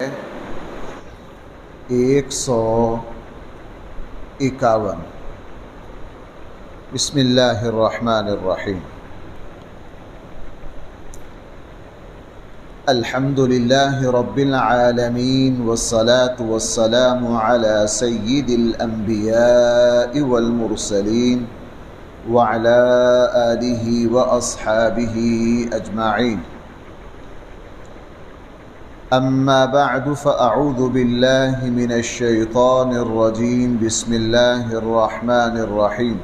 151 بسم اللہ الرحمن الرحیم الحمد للہ رب العالمین والصلاة والسلام علی سید الانبیاء والمرسلین وعلی آلہ واصحابہ اجمعین اما بعد فاعوذ باللہ من الشیطان الرجیم بسم اللہ الرحمن الرحیم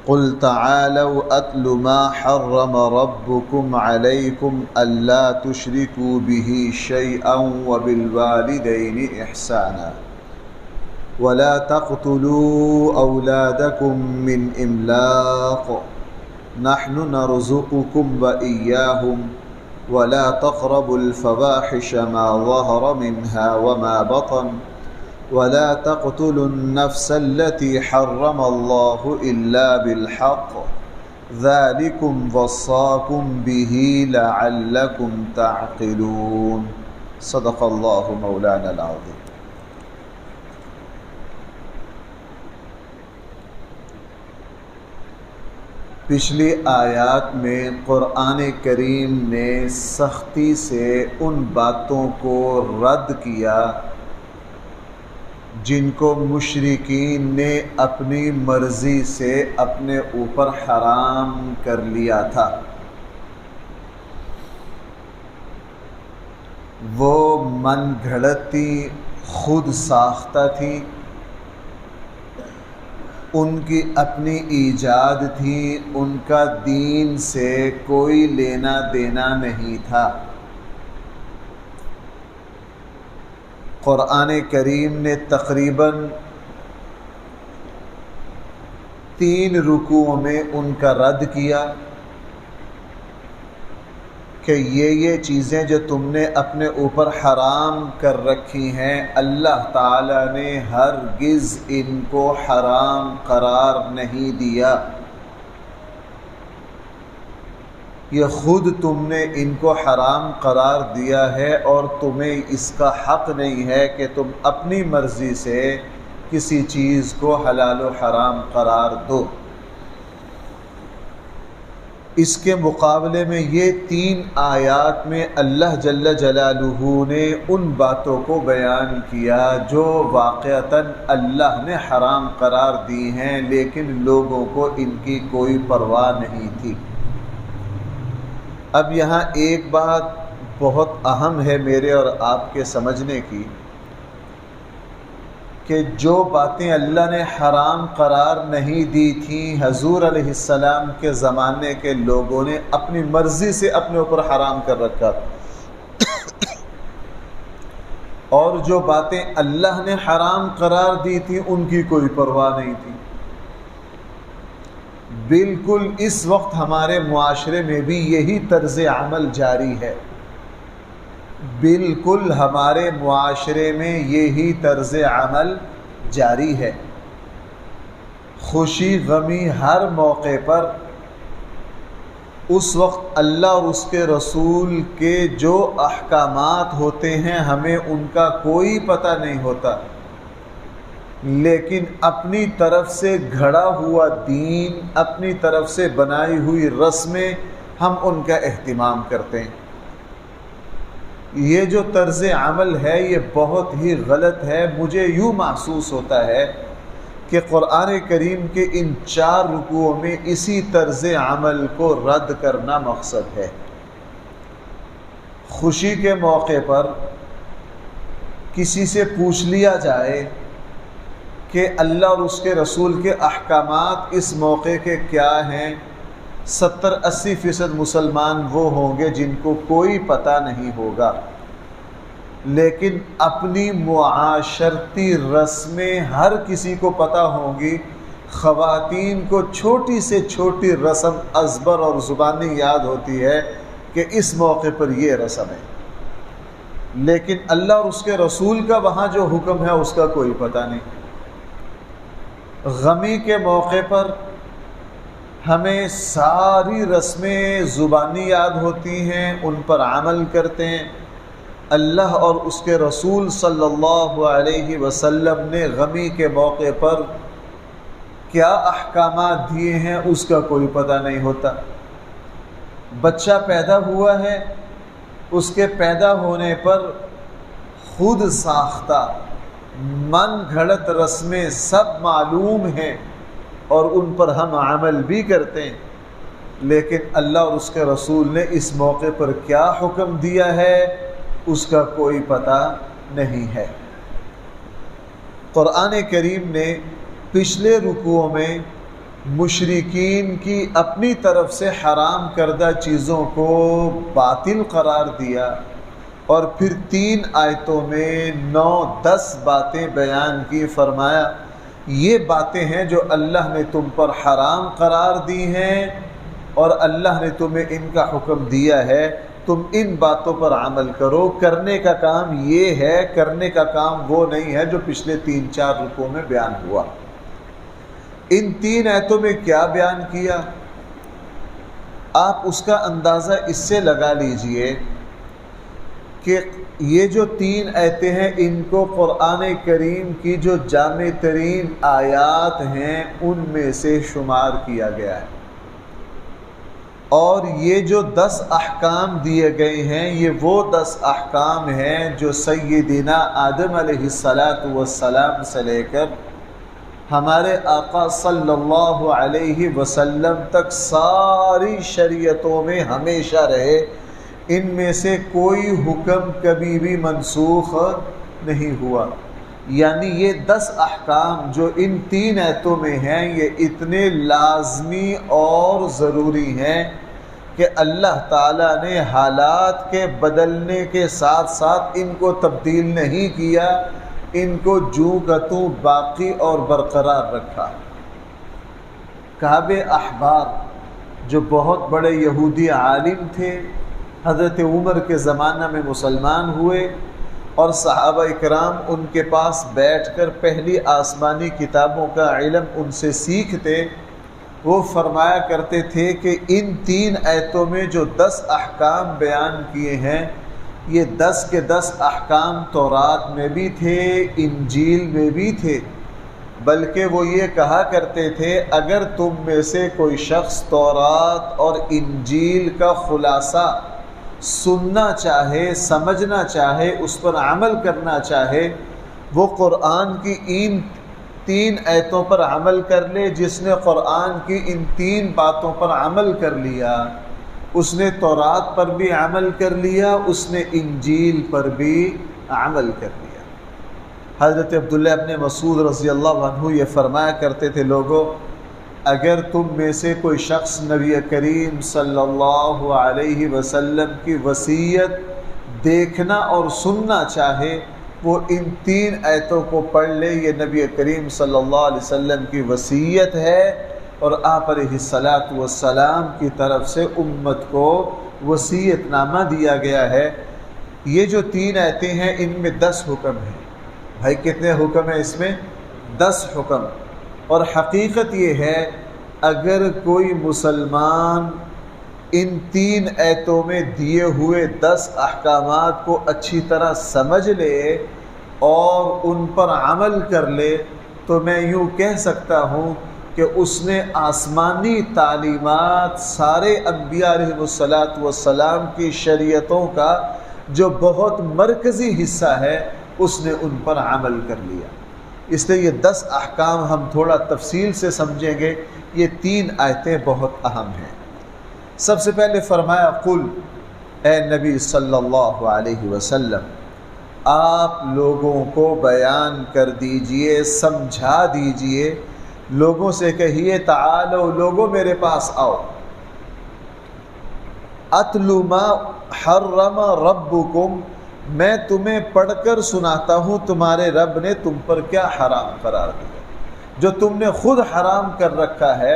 قل تعالوا اتل ما حرم ربكم عليكم الا تشركوا به شيئا وبالوالدين احسانا ولا تقتلوا اولادكم من املاق نحن نرزقكم واياهم ولا تقربوا الفواحش ما ظهر منها وما بطن ولا تقتلوا النفس التي حرم الله إلا بالحق ذلكم وصاكم به لعلكم تعقلون صدق الله مولانا العظيم۔ پچھلی آیات میں قرآن کریم نے سختی سے ان باتوں کو رد کیا جن کو مشرکین نے اپنی مرضی سے اپنے اوپر حرام کر لیا تھا۔ وہ من گھڑت تھی، خود ساختہ تھی، ان کی اپنی ایجاد تھی، ان کا دین سے کوئی لینا دینا نہیں تھا۔ قرآن کریم نے تقریباً 3 رکوعوں میں ان کا رد کیا کہ یہ چیزیں جو تم نے اپنے اوپر حرام کر رکھی ہیں اللہ تعالیٰ نے ہرگز ان کو حرام قرار نہیں دیا، یہ خود تم نے ان کو حرام قرار دیا ہے اور تمہیں اس کا حق نہیں ہے کہ تم اپنی مرضی سے کسی چیز کو حلال و حرام قرار دو۔ اس کے مقابلے میں یہ 3 آیات میں اللہ جل جلالہ نے ان باتوں کو بیان کیا جو واقعتاً اللہ نے حرام قرار دی ہیں لیکن لوگوں کو ان کی کوئی پرواہ نہیں تھی۔ اب یہاں ایک بات بہت اہم ہے میرے اور آپ کے سمجھنے کی کہ جو باتیں اللہ نے حرام قرار نہیں دی تھیں حضور علیہ السلام کے زمانے کے لوگوں نے اپنی مرضی سے اپنے اوپر حرام کر رکھا تھا، اور جو باتیں اللہ نے حرام قرار دی تھیں ان کی کوئی پرواہ نہیں تھی۔ بالکل اس وقت ہمارے معاشرے میں بھی یہی طرز عمل جاری ہے، بالکل ہمارے معاشرے میں یہی طرز عمل جاری ہے۔ خوشی غمی ہر موقع پر اس وقت اللہ اور اس کے رسول کے جو احکامات ہوتے ہیں ہمیں ان کا کوئی پتہ نہیں ہوتا، لیکن اپنی طرف سے گھڑا ہوا دین، اپنی طرف سے بنائی ہوئی رسمیں ہم ان کا اہتمام کرتے ہیں۔ یہ جو طرز عمل ہے یہ بہت ہی غلط ہے۔ مجھے یوں محسوس ہوتا ہے کہ قرآن کریم کے ان 4 رکوعوں میں اسی طرز عمل کو رد کرنا مقصد ہے۔ خوشی کے موقع پر کسی سے پوچھ لیا جائے کہ اللہ اور اس کے رسول کے احکامات اس موقع کے کیا ہیں، 70-80% مسلمان وہ ہوں گے جن کو کوئی پتہ نہیں ہوگا، لیکن اپنی معاشرتی رسمیں ہر کسی کو پتہ ہوں گی۔ خواتین کو چھوٹی سے چھوٹی رسم ازبر اور زبانی یاد ہوتی ہے کہ اس موقع پر یہ رسم ہے، لیکن اللہ اور اس کے رسول کا وہاں جو حکم ہے اس کا کوئی پتہ نہیں۔ غمی کے موقع پر ہمیں ساری رسمیں زبانی یاد ہوتی ہیں، ان پر عمل کرتے ہیں۔ اللہ اور اس کے رسول صلی اللہ علیہ وسلم نے غمی کے موقع پر کیا احکامات دیے ہیں اس کا کوئی پتہ نہیں ہوتا۔ بچہ پیدا ہوا ہے، اس کے پیدا ہونے پر خود ساختہ من گھڑت رسمیں سب معلوم ہیں اور ان پر ہم عمل بھی کرتے ہیں، لیکن اللہ اور اس کے رسول نے اس موقع پر کیا حکم دیا ہے اس کا کوئی پتہ نہیں ہے۔ قرآن کریم نے پچھلے رکوعوں میں مشرکین کی اپنی طرف سے حرام کردہ چیزوں کو باطل قرار دیا، اور پھر 3 آیتوں میں 9-10 باتیں بیان کی، فرمایا یہ باتیں ہیں جو اللہ نے تم پر حرام قرار دی ہیں اور اللہ نے تمہیں ان کا حکم دیا ہے، تم ان باتوں پر عمل کرو۔ کرنے کا کام یہ ہے، کرنے کا کام وہ نہیں ہے جو پچھلے 3-4 رکوعوں میں بیان ہوا۔ ان 3 آیتوں میں کیا بیان کیا آپ اس کا اندازہ اس سے لگا لیجئے کہ یہ جو 3 آیتیں ہیں ان کو قرآن کریم کی جو جامع ترین آیات ہیں ان میں سے شمار کیا گیا ہے، اور یہ جو 10 احکام دیے گئے ہیں یہ وہ 10 احکام ہیں جو سیدنا آدم علیہ السلام سے لے کر ہمارے آقا صلی اللہ علیہ وسلم تک ساری شریعتوں میں ہمیشہ رہے۔ ان میں سے کوئی حکم کبھی بھی منسوخ نہیں ہوا، یعنی یہ 10 احکام جو ان 3 آیتوں میں ہیں یہ اتنے لازمی اور ضروری ہیں کہ اللہ تعالیٰ نے حالات کے بدلنے کے ساتھ ساتھ ان کو تبدیل نہیں کیا، ان کو جوں کا توں باقی اور برقرار رکھا۔ کعب احبار جو بہت بڑے یہودی عالم تھے، حضرت عمر کے زمانہ میں مسلمان ہوئے، اور صحابہ اکرام ان کے پاس بیٹھ کر پہلی آسمانی کتابوں کا علم ان سے سیکھتے، وہ فرمایا کرتے تھے کہ ان 3 آیتوں میں جو 10 احکام بیان کیے ہیں یہ 10 کے 10 احکام تورات میں بھی تھے، انجیل میں بھی تھے، بلکہ وہ یہ کہا کرتے تھے اگر تم میں سے کوئی شخص تورات اور انجیل کا خلاصہ سننا چاہے، سمجھنا چاہے، اس پر عمل کرنا چاہے، وہ قرآن کی ان 3 آیتوں پر عمل کر لے۔ جس نے قرآن کی ان 3 باتوں پر عمل کر لیا اس نے تورات پر بھی عمل کر لیا، اس نے انجیل پر بھی عمل کر لیا۔ حضرت عبداللہ ابن مسعود رضی اللہ عنہ یہ فرمایا کرتے تھے، لوگوں اگر تم میں سے کوئی شخص نبی کریم صلی اللہ علیہ وسلم کی وصیت دیکھنا اور سننا چاہے وہ ان 3 آیتوں کو پڑھ لے۔ یہ نبی کریم صلی اللہ علیہ وسلم کی وصیت ہے اور آپ علیہ السلام کی طرف سے امت کو وصیت نامہ دیا گیا ہے۔ یہ جو 3 آیتیں ہیں ان میں 10 حکم ہیں۔ بھائی کتنے حکم ہیں اس میں؟ 10 حکم۔ اور حقیقت یہ ہے اگر کوئی مسلمان ان 3 آیتوں میں دیے ہوئے 10 احکامات کو اچھی طرح سمجھ لے اور ان پر عمل کر لے تو میں یوں کہہ سکتا ہوں کہ اس نے آسمانی تعلیمات سارے انبیاء علیہ السلام کی شریعتوں کا جو بہت مرکزی حصہ ہے اس نے ان پر عمل کر لیا۔ اس لیے یہ 10 احکام ہم تھوڑا تفصیل سے سمجھیں گے، یہ 3 آیتیں بہت اہم ہیں۔ سب سے پہلے فرمایا قل، اے نبی صلی اللہ علیہ وسلم آپ لوگوں کو بیان کر دیجئے، سمجھا دیجئے، لوگوں سے کہیے تعالو لوگوں میرے پاس آؤ، اتلو ما حرم ربکم میں تمہیں پڑھ کر سناتا ہوں تمہارے رب نے تم پر کیا حرام قرار دیا، جو تم نے خود حرام کر رکھا ہے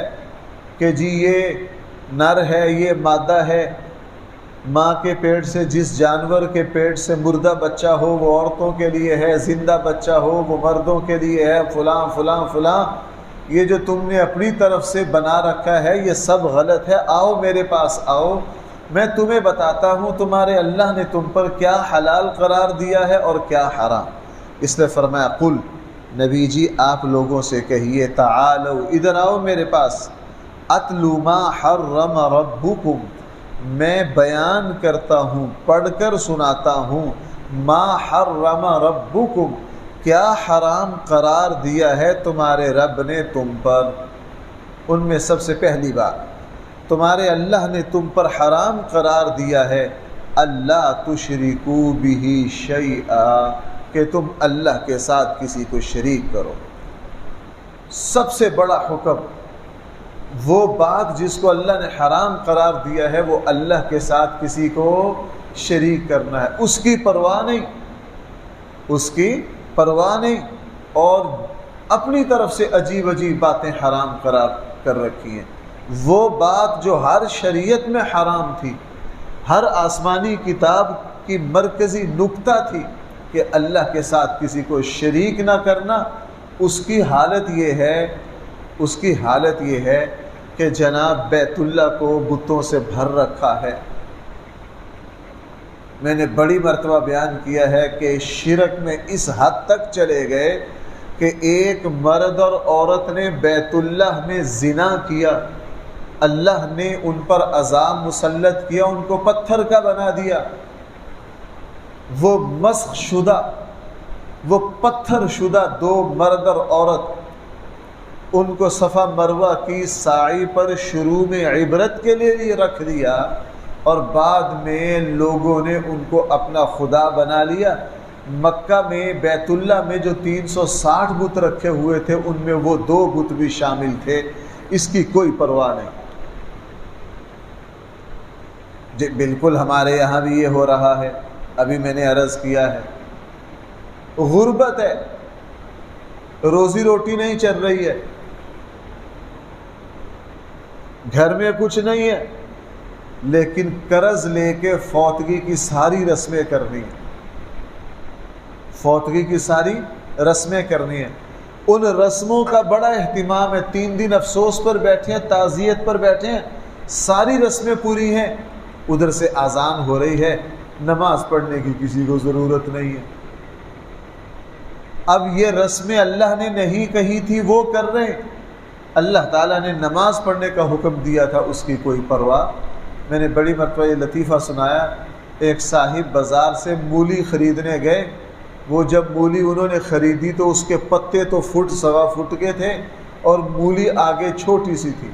کہ جی یہ نر ہے، یہ مادہ ہے، ماں کے پیٹ سے جس جانور کے پیٹ سے مردہ بچہ ہو وہ عورتوں کے لیے ہے، زندہ بچہ ہو وہ مردوں کے لیے ہے، فلاں فلاں فلاں، یہ جو تم نے اپنی طرف سے بنا رکھا ہے یہ سب غلط ہے، آؤ میرے پاس آؤ، میں تمہیں بتاتا ہوں تمہارے اللہ نے تم پر کیا حلال قرار دیا ہے اور کیا حرام۔ اس نے فرمایا قل، نبی جی آپ لوگوں سے کہیے، تعالوا ادھر آؤ میرے پاس، اتلو ما حرم ربکم، میں بیان کرتا ہوں، پڑھ کر سناتا ہوں، ما حرم ربکم، کیا حرام قرار دیا ہے تمہارے رب نے تم پر۔ ان میں سب سے پہلی بات، تمہارے اللہ نے تم پر حرام قرار دیا ہے اللہ تشرکو بہ شیئا، کہ تم اللہ کے ساتھ کسی کو شریک کرو۔ سب سے بڑا حکم، وہ بات جس کو اللہ نے حرام قرار دیا ہے وہ اللہ کے ساتھ کسی کو شریک کرنا ہے، اس کی پرواہ نہیں، اس کی پرواہ نہیں، اور اپنی طرف سے عجیب عجیب باتیں حرام قرار کر رکھی ہیں۔ وہ بات جو ہر شریعت میں حرام تھی، ہر آسمانی کتاب کی مرکزی نکتہ تھی کہ اللہ کے ساتھ کسی کو شریک نہ کرنا، اس کی حالت یہ ہے کہ جناب بیت اللہ کو بتوں سے بھر رکھا ہے۔ میں نے بڑی مرتبہ بیان کیا ہے کہ شرک میں اس حد تک چلے گئے کہ ایک مرد اور عورت نے بیت اللہ میں زنا کیا، اللہ نے ان پر عذاب مسلط کیا، ان کو پتھر کا بنا دیا۔ وہ مسخ شدہ، وہ پتھر شدہ دو مرد اور عورت، ان کو صفا مروہ کی سعی پر شروع میں عبرت کے لیے رکھ دیا، اور بعد میں لوگوں نے ان کو اپنا خدا بنا لیا۔ مکہ میں بیت اللہ میں جو 360 بت رکھے ہوئے تھے ان میں وہ 2 بت بھی شامل تھے، اس کی کوئی پرواہ نہیں۔ جی بالکل ہمارے یہاں بھی یہ ہو رہا ہے، ابھی میں نے عرض کیا ہے، غربت ہے، روزی روٹی نہیں چل رہی ہے، گھر میں کچھ نہیں ہے، لیکن قرض لے کے فوتگی کی ساری رسمیں کرنی ہیں، فوتگی کی ساری رسمیں کرنی ہیں۔ ان رسموں کا بڑا اہتمام ہے، 3 دن افسوس پر بیٹھے ہیں، تعزیت پر بیٹھے ہیں، ساری رسمیں پوری ہیں، ادھر سے اذان ہو رہی ہے، نماز پڑھنے کی کسی کو ضرورت نہیں ہے۔ اب یہ رسمیں اللہ نے نہیں کہی تھی وہ کر رہے ہیں، اللہ تعالیٰ نے نماز پڑھنے کا حکم دیا تھا، اس کی کوئی پرواہ۔ میں نے بڑی مرتبہ یہ لطیفہ سنایا، ایک صاحب بازار سے مولی خریدنے گئے، وہ جب مولی انہوں نے خریدی تو اس کے پتے تو فٹ سوا فٹ کے تھے اور مولی آگے چھوٹی سی تھی،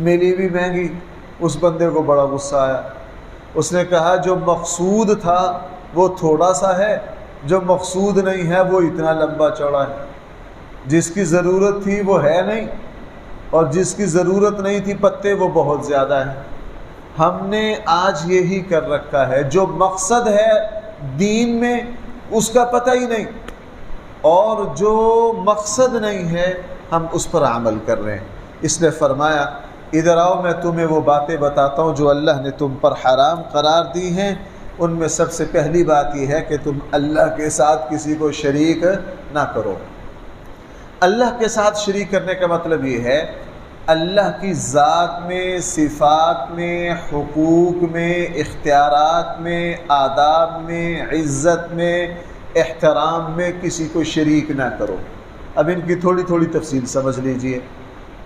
ملی بھی مہنگی۔ اس بندے کو بڑا غصہ آیا، اس نے کہا جو مقصود تھا وہ تھوڑا سا ہے، جو مقصود نہیں ہے وہ اتنا لمبا چوڑا ہے، جس کی ضرورت تھی وہ ہے نہیں، اور جس کی ضرورت نہیں تھی پتے وہ بہت زیادہ ہیں۔ ہم نے آج یہی کر رکھا ہے، جو مقصد ہے دین میں اس کا پتہ ہی نہیں، اور جو مقصد نہیں ہے ہم اس پر عمل کر رہے ہیں۔ اس نے فرمایا ادھر آؤ میں تمہیں وہ باتیں بتاتا ہوں جو اللہ نے تم پر حرام قرار دی ہیں۔ ان میں سب سے پہلی بات یہ ہے کہ تم اللہ کے ساتھ کسی کو شریک نہ کرو۔ اللہ کے ساتھ شریک کرنے کا مطلب یہ ہے اللہ کی ذات میں، صفات میں، حقوق میں، اختیارات میں، آداب میں، عزت میں، احترام میں کسی کو شریک نہ کرو۔ اب ان کی تھوڑی تھوڑی تفصیل سمجھ لیجئے۔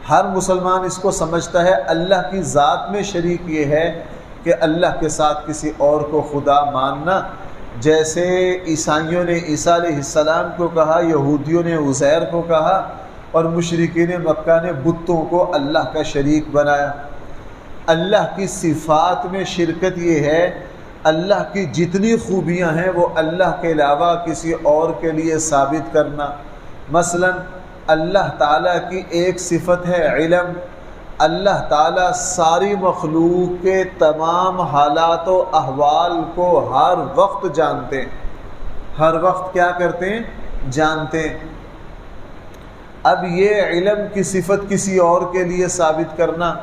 ہر مسلمان اس کو سمجھتا ہے اللہ کی ذات میں شریک یہ ہے کہ اللہ کے ساتھ کسی اور کو خدا ماننا، جیسے عیسائیوں نے عیسیٰ علیہ السلام کو کہا، یہودیوں نے عزیر کو کہا، اور مشرکین مکہ نے بتوں کو اللہ کا شریک بنایا۔ اللہ کی صفات میں شرکت یہ ہے اللہ کی جتنی خوبیاں ہیں وہ اللہ کے علاوہ کسی اور کے لیے ثابت کرنا۔ مثلا اللہ تعالیٰ کی ایک صفت ہے علم، اللہ تعالیٰ ساری مخلوق کے تمام حالات و احوال کو ہر وقت جانتے ہیں، ہر وقت کیا کرتے ہیں؟ جانتے ہیں۔ اب یہ علم کی صفت کسی اور کے لیے ثابت کرنا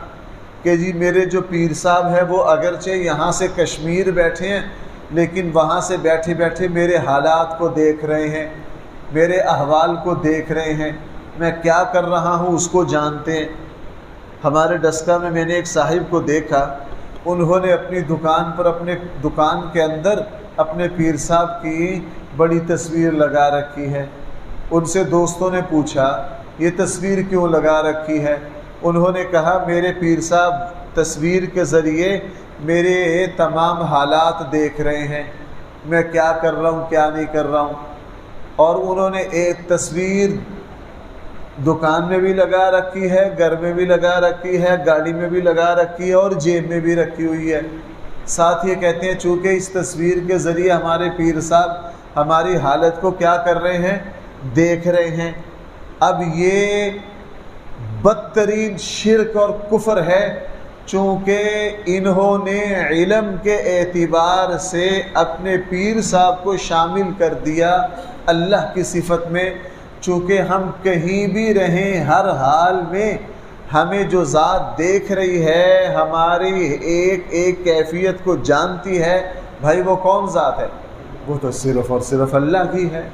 کہ جی میرے جو پیر صاحب ہے وہ اگرچہ یہاں سے کشمیر بیٹھے ہیں لیکن وہاں سے بیٹھے بیٹھے میرے حالات کو دیکھ رہے ہیں، میرے احوال کو دیکھ رہے ہیں، میں کیا کر رہا ہوں اس کو جانتے ہیں۔ ہمارے ڈسکا میں نے ایک صاحب کو دیکھا، انہوں نے اپنی دکان پر، اپنے دکان کے اندر اپنے پیر صاحب کی بڑی تصویر لگا رکھی ہے۔ ان سے دوستوں نے پوچھا یہ تصویر کیوں لگا رکھی ہے؟ انہوں نے کہا میرے پیر صاحب تصویر کے ذریعے میرے تمام حالات دیکھ رہے ہیں، میں کیا کر رہا ہوں کیا نہیں کر رہا ہوں۔ اور انہوں نے ایک تصویر دکان میں بھی لگا رکھی ہے، گھر میں بھی لگا رکھی ہے، گاڑی میں بھی لگا رکھی ہے، اور جیب میں بھی رکھی ہوئی ہے۔ ساتھ یہ کہتے ہیں چونکہ اس تصویر کے ذریعے ہمارے پیر صاحب ہماری حالت کو کیا کر رہے ہیں، دیکھ رہے ہیں۔ اب یہ بدترین شرک اور کفر ہے، چونکہ انہوں نے علم کے اعتبار سے اپنے پیر صاحب کو شامل کر دیا اللہ کی صفت میں۔ چونکہ ہم کہیں بھی رہیں، ہر حال میں ہمیں جو ذات دیکھ رہی ہے، ہماری ایک ایک کیفیت کو جانتی ہے، بھائی وہ کون ذات ہے؟ وہ تو صرف اور صرف اللہ کی ہے۔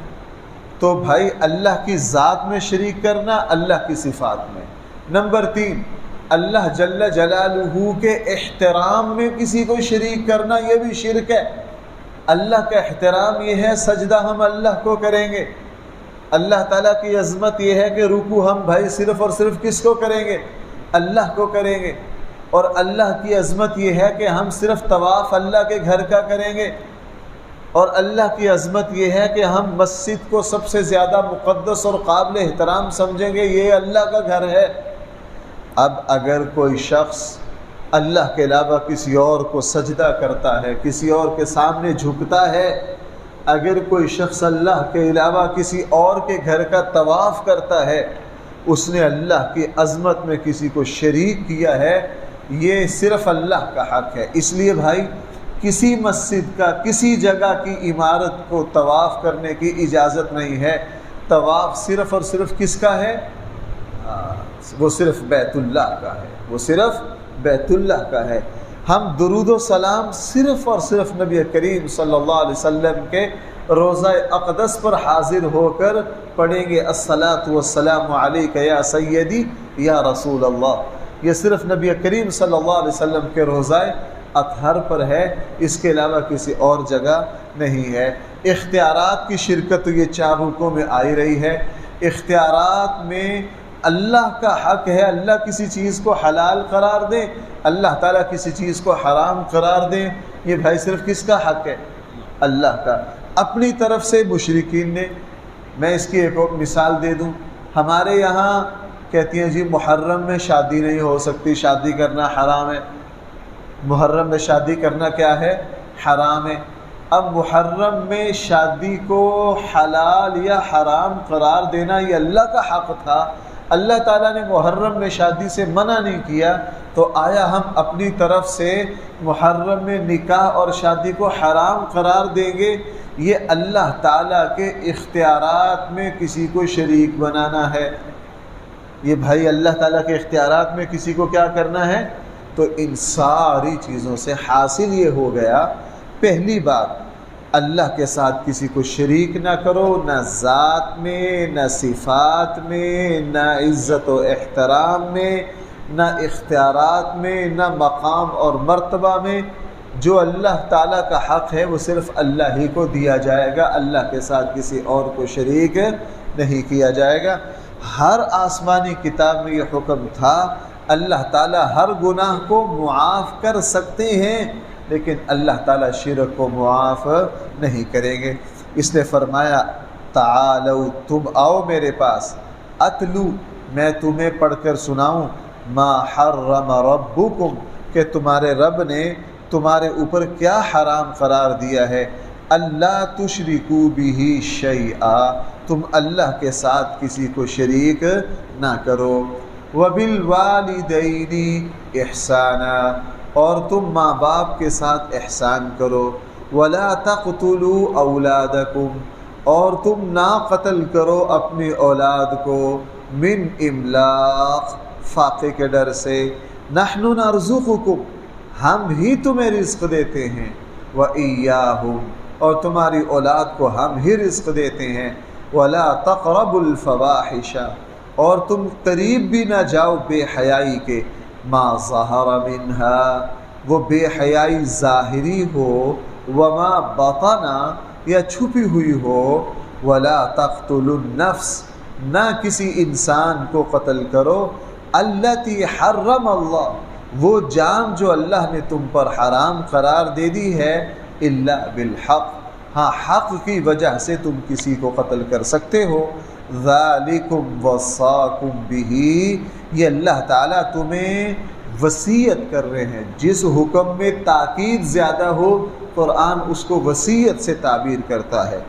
تو بھائی اللہ کی ذات میں شریک کرنا، اللہ کی صفات میں۔ نمبر 3، اللہ جل جلالہ کے احترام میں کسی کو شریک کرنا، یہ بھی شرک ہے۔ اللہ کا احترام یہ ہے سجدہ ہم اللہ کو کریں گے۔ اللہ تعالیٰ کی عظمت یہ ہے کہ رکوع ہم بھائی صرف اور صرف کس کو کریں گے؟ اللہ کو کریں گے۔ اور اللہ کی عظمت یہ ہے کہ ہم صرف طواف اللہ کے گھر کا کریں گے۔ اور اللہ کی عظمت یہ ہے کہ ہم مسجد کو سب سے زیادہ مقدس اور قابل احترام سمجھیں گے، یہ اللہ کا گھر ہے۔ اب اگر کوئی شخص اللہ کے علاوہ کسی اور کو سجدہ کرتا ہے، کسی اور کے سامنے جھکتا ہے، اگر کوئی شخص اللہ کے علاوہ کسی اور کے گھر کا طواف کرتا ہے، اس نے اللہ کی عظمت میں کسی کو شریک کیا ہے، یہ صرف اللہ کا حق ہے۔ اس لیے بھائی کسی مسجد کا، کسی جگہ کی عمارت کو طواف کرنے کی اجازت نہیں ہے۔ طواف صرف اور صرف کس کا ہے؟ وہ صرف بیت اللہ کا ہے، وہ صرف بیت اللہ کا ہے۔ ہم درود و سلام صرف اور صرف نبی کریم صلی اللہ علیہ وسلم کے روضہ اقدس پر حاضر ہو کر پڑھیں گے، الصلاۃ والسلام علیک یا سیدی یا رسول اللہ۔ یہ صرف نبی کریم صلی اللہ علیہ وسلم کے روضہ اطہر پر ہے، اس کے علاوہ کسی اور جگہ نہیں ہے۔ اختیارات کی شرکت تو یہ 4 رکوع میں آئی رہی ہے۔ اختیارات میں اللہ کا حق ہے، اللہ کسی چیز کو حلال قرار دے، اللہ تعالیٰ کسی چیز کو حرام قرار دے، یہ بھائی صرف کس کا حق ہے؟ اللہ کا۔ اپنی طرف سے مشرکین نے، میں اس کی ایک اور مثال دے دوں، ہمارے یہاں کہتی ہیں جی محرم میں شادی نہیں ہو سکتی، شادی کرنا حرام ہے۔ محرم میں شادی کرنا کیا ہے؟ حرام ہے۔ اب محرم میں شادی کو حلال یا حرام قرار دینا یہ اللہ کا حق تھا، اللہ تعالیٰ نے محرم میں شادی سے منع نہیں کیا، تو آیا ہم اپنی طرف سے محرم میں نکاح اور شادی کو حرام قرار دیں گے؟ یہ اللہ تعالیٰ کے اختیارات میں کسی کو شریک بنانا ہے۔ یہ بھائی اللہ تعالیٰ کے اختیارات میں کسی کو کیا کرنا ہے؟ تو ان ساری چیزوں سے حاصل یہ ہو گیا، پہلی بات اللہ کے ساتھ کسی کو شریک نہ کرو، نہ ذات میں، نہ صفات میں، نہ عزت و احترام میں، نہ اختیارات میں، نہ مقام اور مرتبہ میں۔ جو اللہ تعالیٰ کا حق ہے وہ صرف اللہ ہی کو دیا جائے گا، اللہ کے ساتھ کسی اور کو شریک نہیں کیا جائے گا۔ ہر آسمانی کتاب میں یہ حکم تھا، اللہ تعالیٰ ہر گناہ کو معاف کر سکتے ہیں، لیکن اللہ تعالیٰ شرک کو معاف نہیں کریں گے۔ اس نے فرمایا تعالوا، تم آؤ میرے پاس، اتلو، میں تمہیں پڑھ کر سناؤں، ما حرم ربکم، کہ تمہارے رب نے تمہارے اوپر کیا حرام قرار دیا ہے، اللہ تشرکوا بہ شیئا، تم اللہ کے ساتھ کسی کو شریک نہ کرو، وبالوالدین احسانا، اور تم ماں باپ کے ساتھ احسان کرو، ولا تقتلوا اولادکم، اور تم نہ قتل کرو اپنی اولاد کو، من املاق، فاقے کے ڈر سے، نحن نرزقکم، ہم ہی تمہیں رزق دیتے ہیں، وإیاہم، اور تمہاری اولاد کو ہم ہی رزق دیتے ہیں، ولا تقربوا الفواحش، اور تم قریب بھی نہ جاؤ بے حیائی کے، ما ظہر منہا، وہ بے حیائی ظاہری ہو، وما بطنا، یا چھپی ہوئی ہو، ولا تقتلوا النفس، نہ کسی انسان کو قتل کرو، التی حرم اللہ، وہ جان جو اللہ نے تم پر حرام قرار دے دی ہے، الا بالحق، ہاں حق کی وجہ سے تم کسی کو قتل کر سکتے ہو۔ ذالکم وصاکم بہ، یہ اللہ تعالیٰ تمہیں وصیت کر رہے ہیں، جس حکم میں تاکید زیادہ ہو قرآن اس کو وصیت سے تعبیر کرتا ہے۔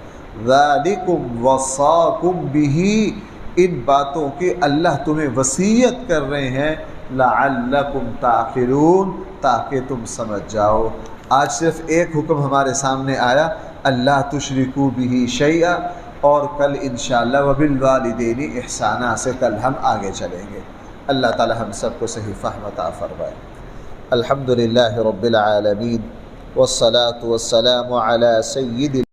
ذالکم وصاکم بہ، ان باتوں کی اللہ تمہیں وصیت کر رہے ہیں، لعلکم تعقلون، تاکہ تم سمجھ جاؤ۔ آج صرف ایک حکم ہمارے سامنے آیا، اللہ تشرکوا بہ شیئا، اور کل انشاءاللہ وبالوالدین احسانا سے کل ہم آگے چلیں گے۔ اللہ تعالی ہم سب کو صحیح فہم عطا فرمائے۔ الحمدللہ رب العالمین، والصلاة والسلام علی سید